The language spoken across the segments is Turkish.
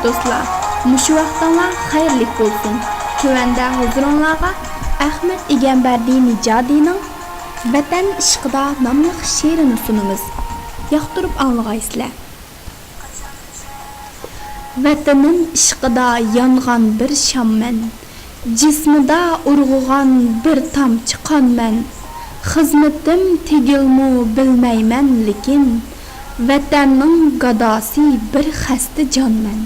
dostlar, muşu vaqtlar xayrlik bo'lsin. Tövəndə huzurunlarga Ahmet Egamberdi Nijadining Vatan ishqida nomli she'rini sunamiz. Yoqtirib anlag'aysizlar. Vatanim ishqida yongan bir shamman, jismida urg'ugan bir tomchi qonman. Xizmatim tegilmu bilmayman lekin vatanning gadosi bir xasta jonman.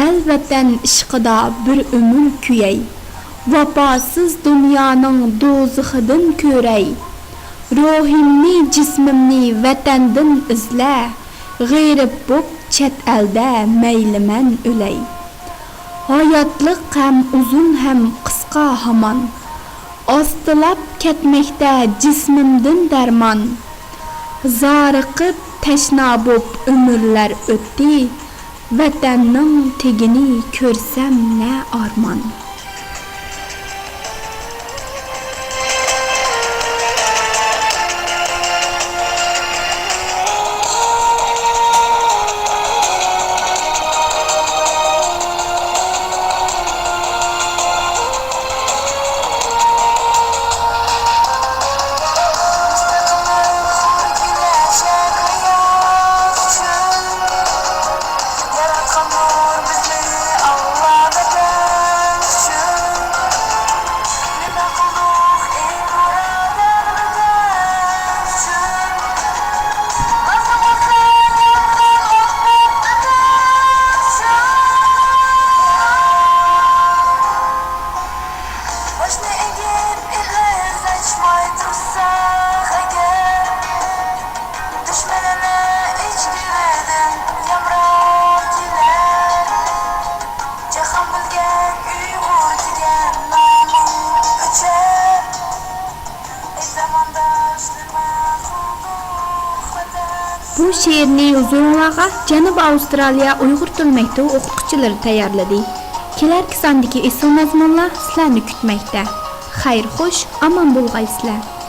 El vatan ishqida bir umr kuyay, vafosiz dunyoning do'zaxidan ko'ray. Ruhimni jismimni vatandan izla, g'ayrib bo'p chet elda mayliman o'lay. Hayotlik ham uzun ham qisqa hamon, ostilab ketmekdə cismimdin dərman. Zariqib təşna bob ömürlər ötdi, vətənnin tegini körsəm nə arman. Bu şiirni huzurunlarga Janubi Avstraliya Uyg'ur tili maktabi o'qituvchilari tayyorladi. Kelarki sondagi eson mazmunlar sizlarni kutmoqda. Xayr, xush, omon bo'lg'aysizlar.